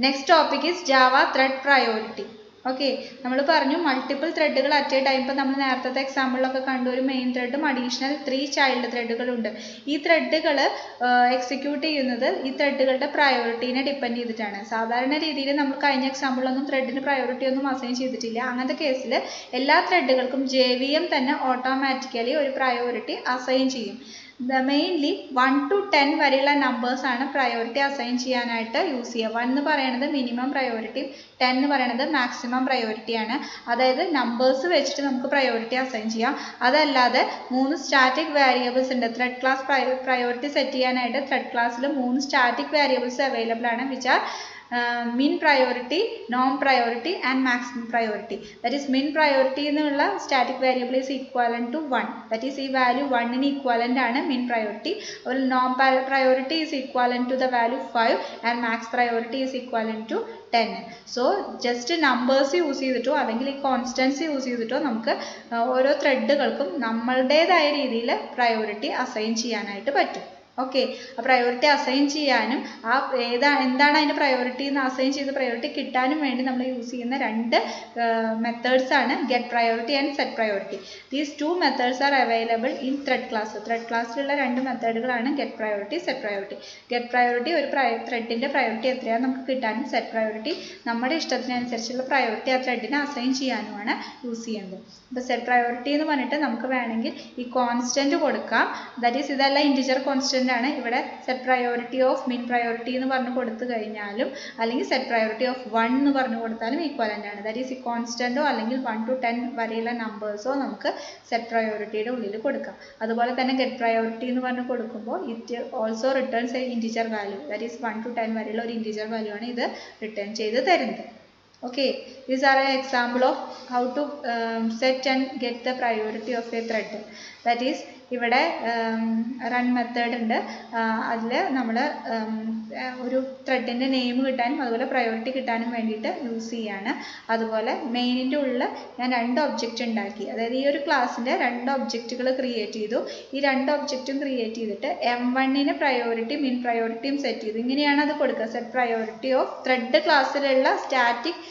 next topic is Java thread priority. Okay. നമ്മൾ പറഞ്ഞു മൾട്ടിപ്പിൾ ത്രെഡുകൾ അറ്റ് എ ടൈം. ഇപ്പോൾ നമ്മൾ നേരത്തെ എക്സാമ്പിളിലൊക്കെ കണ്ടു ഒരു മെയിൻ ത്രെഡും അഡീഷണൽ 3 ചൈൽഡ് ത്രെഡുകളുണ്ട്. ഈ ത്രെഡുകൾ എക്സിക്യൂട്ട് ചെയ്യുന്നത് ഈ ത്രെഡുകളുടെ പ്രയോറിറ്റീനെ ഡിപ്പെൻഡ് ചെയ്തിട്ടാണ്. സാധാരണ രീതിയിൽ നമ്മൾ കഴിഞ്ഞ എക്സാമ്പിളൊന്നും ത്രെഡിന് പ്രയോറിറ്റി ഒന്നും അസൈൻ ചെയ്തിട്ടില്ല. അങ്ങനത്തെ കേസിൽ എല്ലാ ത്രെഡുകൾക്കും JVM തന്നെ ഓട്ടോമാറ്റിക്കലി ഒരു പ്രയോറിറ്റി അസൈൻ ചെയ്യും. മെയിൻലി 1 to 10 വരെയുള്ള നമ്പേഴ്സാണ് പ്രയോറിറ്റി അസൈൻ ചെയ്യാനായിട്ട് യൂസ് ചെയ്യുക. 1 എന്ന് പറയുന്നത് മിനിമം പ്രയോറിറ്റി, 10 എന്ന് പറയുന്നത് മാക്സിമം പ്രയോറിറ്റിയാണ്. അതായത് നമ്പേഴ്സ് വെച്ചിട്ട് നമുക്ക് പ്രയോറിറ്റി അസൈൻ ചെയ്യാം. അതല്ലാതെ 3 സ്റ്റാറ്റിക് വേരിയബിൾസ് ഉണ്ട്. ത്രെഡ് ക്ലാസ് പ്രയോറിറ്റി സെറ്റ് ചെയ്യാനായിട്ട് ത്രെഡ് ക്ലാസ്സിൽ 3 സ്റ്റാറ്റിക് വേരിയബിൾസ് അവൈലബിൾ ആണ്. Which are min priority, non priority and maximum priority. That is min priority എന്നുള്ള static variable is equivalent to 1. That is ഈ value 1 ന് equivalent ആണ് min priority. or non priority is equivalent to the value 5 and max priority is equivalent to 10. So just numbers use ചെയ്തിട്ടോ അല്ലെങ്കിൽ ഈ constants use ചെയ്തിട്ടോ നമുക്ക് ഓരോ ത്രെഡുകൾക്കും നമ്മളുടേതായ രീതിയിൽ പ്രയോറിറ്റി അസൈൻ ചെയ്യാനായിട്ട് പറ്റും. ഓക്കെ, ആ പ്രയോറിറ്റി അസൈൻ ചെയ്യാനും എന്താണ് അതിൻ്റെ പ്രയോറിറ്റി എന്ന് അസൈൻ ചെയ്ത് പ്രയോറിറ്റി കിട്ടാനും വേണ്ടി നമ്മൾ യൂസ് ചെയ്യുന്ന രണ്ട് മെത്തേഡ്സ് ആണ് get priority and set priority. These two methods are available in thread class. Thread ക്ലാസ്സിലുള്ള രണ്ട് മെത്തേഡുകളാണ് get priority, set priority. Get priority ഒരു ത്രെഡിൻ്റെ പ്രയോറിറ്റി എത്രയാണ് നമുക്ക് കിട്ടാനും, സെറ്റ് പ്രയോറിറ്റി നമ്മുടെ ഇഷ്ടത്തിനനുസരിച്ചുള്ള പ്രയോറിറ്റി ആ ത്രെഡിന് അസൈൻ ചെയ്യാനുമാണ് യൂസ് ചെയ്യുന്നത്. ഇപ്പോൾ സെറ്റ് പ്രയോറിറ്റി എന്ന് പറഞ്ഞിട്ട് നമുക്ക് വേണമെങ്കിൽ ഈ കോൺസ്റ്റൻറ്റ് കൊടുക്കാം. ദാറ്റ് ഈസ് ഇതെല്ലാം ഇൻറ്റിജർ കോൺസ്റ്റൻറ്റ് ആണ്. ഇവിടെ സെറ്റ് പ്രയോറിറ്റി ഓഫ് മിൻ പ്രയോറിറ്റി എന്ന് പറഞ്ഞു കൊടുത്തു കഴിഞ്ഞാലും അല്ലെങ്കിൽ സെറ്റ് പ്രയോറിറ്റി ഓഫ് 1 എന്ന് പറഞ്ഞു കൊടുത്താലും ഈക്വലൻ്റ് ആണ്. ദാറ്റ് ഈസ് ഈ കോൺസ്റ്റൻറ്റോ അല്ലെങ്കിൽ 1 to 10 വരെയുള്ള നമ്പേഴ്സോ നമുക്ക് സെറ്റ് പ്രയോറിറ്റിയുടെ ഉള്ളിൽ കൊടുക്കാം. അതുപോലെ തന്നെ ഗെറ്റ് പ്രയോറിറ്റി എന്ന് പറഞ്ഞു കൊടുക്കുമ്പോൾ it also returns A integer value. That is 1 to 10 വരെയുള്ള ഒരു ഇൻറ്റിജർ വാല്യൂ ആണ് ഇത് റിട്ടേൺ ചെയ്ത് തരുന്നത്. Okay, these are an example of how to set and get the priority of a thread. That is ഇവിടെ റൺ മെത്തേഡ് ഉണ്ട്. അതിൽ നമ്മൾ ഒരു ത്രെഡിൻ്റെ നെയിം കിട്ടാനും അതുപോലെ പ്രയോറിറ്റി കിട്ടാനും വേണ്ടിയിട്ട് യൂസ് ചെയ്യാണ്. അതുപോലെ മെയിനിൻ്റെ ഉള്ളിൽ ഞാൻ രണ്ട് ഒബ്ജക്റ്റ് ഉണ്ടാക്കി. അതായത് ഈ ഒരു ക്ലാസ്സിൻ്റെ രണ്ട് ഒബ്ജക്റ്റുകൾ ക്രിയേറ്റ് ചെയ്തു. ഈ രണ്ട് ഒബ്ജക്റ്റും ക്രിയേറ്റ് ചെയ്തിട്ട് M1ന് പ്രയോറിറ്റി മിൻ പ്രയോറിറ്റിയും സെറ്റ് ചെയ്തു. ഇങ്ങനെയാണ് അത് കൊടുക്കുക. സെറ്റ് പ്രയോറിറ്റി ഓഫ് ത്രെഡ് ക്ലാസ്സിലുള്ള സ്റ്റാറ്റിക്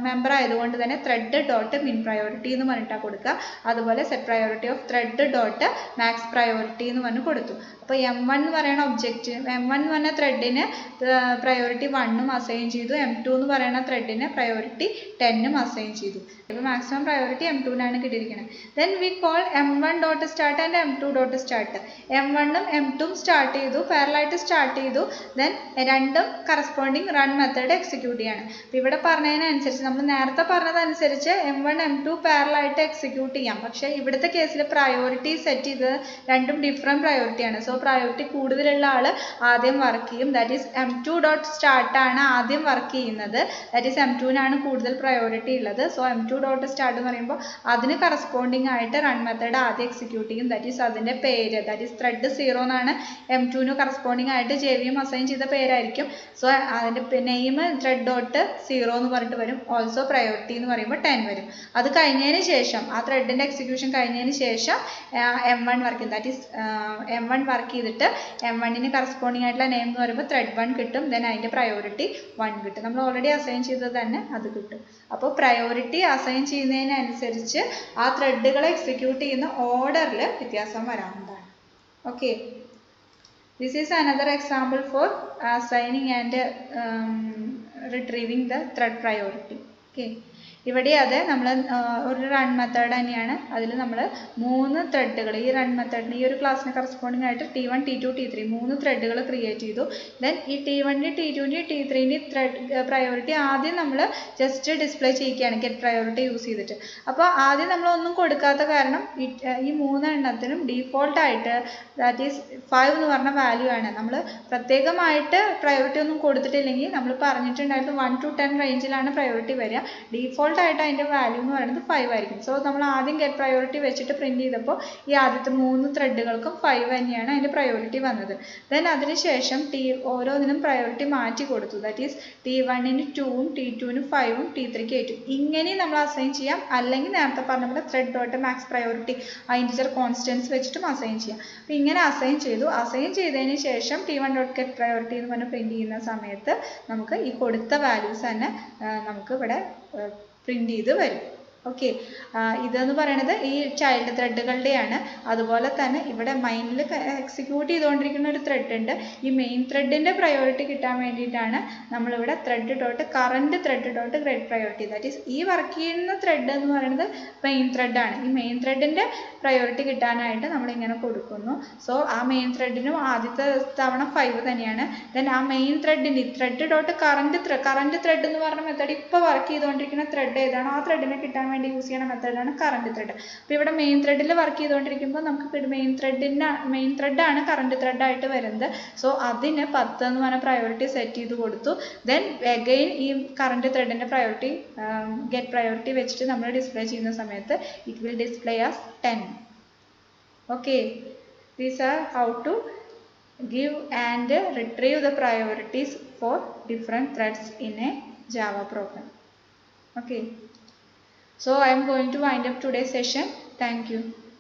മെമ്പർ ആയതുകൊണ്ട് തന്നെ ത്രെഡ് ഡോട്ട് മിൻ പ്രയോറിറ്റി എന്ന് പറഞ്ഞിട്ടാണ് കൊടുക്കുക. അതുപോലെ set priority of thread dot max priority എന്ന് പറഞ്ഞ് കൊടുത്തു. അപ്പോൾ M1 എന്ന് പറയുന്ന ഒബ്ജക്റ്റ്, M1 എന്ന് പറഞ്ഞ ത്രെഡിന് പ്രയോറിറ്റി 1ഉം അസൈൻ ചെയ്തു. M2 എന്ന് പറയുന്ന ത്രെഡിന് പ്രയോറിറ്റി 10ഉം അസൈൻ ചെയ്തു. ഇപ്പോൾ മാക്സിമം പ്രയോറിറ്റി M2നാണ് കിട്ടിയിരിക്കുന്നത്. Then we call M1 dot start and M2 dot start. M1ഉം M2ഉം സ്റ്റാർട്ട് ചെയ്തു, പാരലായിട്ട് സ്റ്റാർട്ട് ചെയ്തു. ദെൻ രണ്ടും കറസ്പോണ്ടിങ് റൺ മെത്തേഡ് എക്സിക്യൂട്ട് ചെയ്യാണ്. അപ്പോൾ ഇവിടെ പറഞ്ഞതിനനുസരിച്ച് നമ്മൾ നേരത്തെ പറഞ്ഞതനുസരിച്ച് M1 M2 പാരലായിട്ട് എക്സിക്യൂട്ട് ചെയ്യാം. പക്ഷേ ഇവിടുത്തെ കേസിൽ പ്രയോറിറ്റി സെറ്റ് ചെയ്തത് രണ്ടും ഡിഫറെൻറ്റ് പ്രയോറിറ്റിയാണ്. സോ പ്രയോറിറ്റി കൂടുതലുള്ള ആൾ ആദ്യം വർക്ക് ചെയ്യും. ദാറ്റ് ഈസ് M2 ഡോട്ട് സ്റ്റാർട്ടാണ് ആദ്യം വർക്ക് ചെയ്യുന്നത്. ദാറ്റ് ഈസ് M2നാണ് കൂടുതൽ പ്രയോറിറ്റി ഉള്ളത്. സോ M2 ഡോട്ട് സ്റ്റാർട്ട് എന്ന് പറയുമ്പോൾ അതിന് കറസ്പോണ്ടിങ് ആയിട്ട് റൺ മെത്തേഡ് ആദ്യം എക്സിക്യൂട്ട് ചെയ്യും. ദാറ്റ് ഈസ് അതിൻ്റെ പേര്, ദാറ്റ് ഈസ് ത്രെഡ് 0 എന്നാണ് M2ന് കറസ്പോണ്ടിങ് ആയിട്ട് JVM അസൈൻ ചെയ്ത പേരായിരിക്കും. സോ അതിൻ്റെ നെയിം ത്രെഡ് ഡോട്ട് 0 എന്ന് പറഞ്ഞിട്ട് വരും. ഓൾസോ പ്രയോറിറ്റി എന്ന് പറയുമ്പോൾ 10 വരും. അത് കഴിഞ്ഞതിന് ശേഷം ആ ത്രെഡിൻ്റെ എക്സിക്യൂഷൻ കഴിഞ്ഞതിന് ശേഷം M1 വർക്ക് ചെയ്യും. ദാറ്റ് ഈസ് M1 വർക്ക് ചെയ്തിട്ട് M1ന് കറസ്പോണ്ടിങ് ആയിട്ടുള്ള നെയിം എന്ന് പറയുമ്പോൾ ത്രെഡ് 1 കിട്ടും. ദെൻ അതിൻ്റെ പ്രയോറിറ്റി 1 കിട്ടും. നമ്മൾ ഓൾറെഡി അസൈൻ ചെയ്തത് തന്നെ അത് കിട്ടും. അപ്പോൾ പ്രയോറിറ്റി അസൈൻ ചെയ്യുന്നതിനനുസരിച്ച് ആ ത്രെഡുകളെ എക്സിക്യൂട്ട് ചെയ്യുന്ന ഓർഡറിൽ വ്യത്യാസം വരാവുന്നതാണ്. Okay, this is another example for assigning and retrieving the thread priority. Okay, ഇവിടെ അതെ നമ്മൾ ഒരു റൺ മെത്തേഡ് തന്നെയാണ്. അതിൽ നമ്മൾ 3 ത്രെഡുകൾ ഈ റൺ മെത്തേഡിന് ഈ ഒരു ക്ലാസ്സിന് കറസ്പോണ്ടിങ് ആയിട്ട് T1 T2 T3 3 ത്രെഡുകൾ ക്രിയേറ്റ് ചെയ്തു. ദെൻ ഈ T1 T2 T3 thread priority ആദ്യം നമ്മൾ ജസ്റ്റ് ഡിസ്പ്ലേ ചെയ്യിക്കുകയാണ് ഗെറ്റ് പ്രയോറിറ്റി യൂസ് ചെയ്തിട്ട്. അപ്പോൾ ആദ്യം നമ്മളൊന്നും കൊടുക്കാത്ത കാരണം ഈ 3 എണ്ണത്തിനും ഡീഫോൾട്ടായിട്ട് ദാറ്റ് ഈസ് 5 എന്ന് പറഞ്ഞ വാല്യൂ ആണ്. നമ്മൾ പ്രത്യേകമായിട്ട് പ്രയോറിറ്റി ഒന്നും കൊടുത്തിട്ടില്ലെങ്കിൽ നമ്മൾ പറഞ്ഞിട്ടുണ്ടായിരുന്നു 1 to 10 റേഞ്ചിലാണ് പ്രയോറിറ്റി വരിക. ഡീഫോൾട്ട് ആയിട്ട് അതിൻ്റെ വാല്യൂ എന്ന് പറയുന്നത് 5 ആയിരിക്കും. സോ നമ്മൾ ആദ്യം ഗെറ്റ് പ്രയോറിറ്റി വെച്ചിട്ട് പ്രിൻറ്റ് ചെയ്തപ്പോൾ ഈ ആദ്യത്തെ 3 ത്രെഡുകൾക്കും 5 തന്നെയാണ് അതിൻ്റെ പ്രയോറിറ്റി വന്നത്. ദെൻ അതിനുശേഷം ഓരോന്നിനും പ്രയോറിറ്റി മാറ്റി കൊടുത്തു. ദാറ്റ് ഈസ് T1ന് 2ഉം T2ന് 5ഉം T3ക്ക് 8ഉം. ഇങ്ങനെ നമ്മൾ അസൈൻ ചെയ്യാം. അല്ലെങ്കിൽ നേരത്തെ പറഞ്ഞ പോലെ ത്രെഡ് ഡോട്ട് മാക്സ് പ്രയോറിറ്റി ആ ഇൻറ്റിജർ കോൺസ്റ്റൻസ് വെച്ചിട്ടും അസൈൻ ചെയ്യാം. അപ്പോൾ ഇങ്ങനെ അസൈൻ ചെയ്തു. അസൈൻ ചെയ്തതിന് ശേഷം T1 ഡോട്ട് ഗെറ്റ് പ്രയോറിറ്റി എന്ന് പറഞ്ഞ് പ്രിൻറ്റ് ചെയ്യുന്ന സമയത്ത് നമുക്ക് ഈ കൊടുത്ത വാല്യൂസ് തന്നെ നമുക്ക് ഇവിടെ പ്രിൻറ്റ് ചെയ്ത് വരും. ഓക്കെ, ഇതെന്ന് പറയുന്നത് ഈ ചൈൽഡ് ത്രെഡുകളുടെയാണ്. അതുപോലെ തന്നെ ഇവിടെ മൈനിൽ എക്സിക്യൂട്ട് ചെയ്തുകൊണ്ടിരിക്കുന്ന ഒരു ത്രെഡ് ഉണ്ട്. ഈ മെയിൻ ത്രെഡിൻ്റെ പ്രയോറിറ്റി കിട്ടാൻ വേണ്ടിയിട്ടാണ് നമ്മളിവിടെ thread dot current thread dot get priority. That is ഈ വർക്ക് ചെയ്യുന്ന ത്രെഡ് എന്ന് പറയുന്നത് മെയിൻ ത്രെഡാണ്. ഈ മെയിൻ ത്രെഡിൻ്റെ പ്രയോറിറ്റി കിട്ടാനായിട്ട് നമ്മളിങ്ങനെ കൊടുക്കുന്നു. സോ ആ മെയിൻ ത്രെഡിനും ആദ്യത്തെ തവണ 5 തന്നെയാണ്. ദെൻ ആ മെയിൻ ത്രെഡിൻ്റെ ത്രെഡ് ഡോട്ട് കറൻറ്റ് ത്രെഡ് എന്ന് പറഞ്ഞ മെത്തേഡ് ഇപ്പോൾ വർക്ക് ചെയ്തുകൊണ്ടിരിക്കുന്ന ത്രെഡ് ഏതാണോ ആ ത്രെഡിനെ കിട്ടാൻ വേണ്ടി യൂസ് ചെയ്യുന്ന മെത്തേഡാണ് കറണ്ട് ത്രെഡ്. അപ്പോൾ ഇവിടെ മെയിൻ ത്രെഡിൽ വർക്ക് ചെയ്തുകൊണ്ടിരിക്കുമ്പോൾ നമുക്ക് മെയിൻ ത്രെഡാണ് കറണ്ട് ത്രെഡായിട്ട് വരുന്നത്. സോ അതിന് 10 എന്ന് പറഞ്ഞ പ്രയോറിറ്റി സെറ്റ് ചെയ്ത് കൊടുത്തു. ദെൻ അഗെയിൻ ഈ കറണ്ട് ത്രെഡിൻ്റെ പ്രയോറിറ്റി ഗെറ്റ് പ്രയോറിറ്റി വെച്ചിട്ട് നമ്മൾ ഡിസ്പ്ലേ ചെയ്യുന്ന സമയത്ത് it will display as 10. Okay, these are how to give and retrieve the priorities for different threads in a Java program. Okay, so I am going to wind up today's session. Thank you.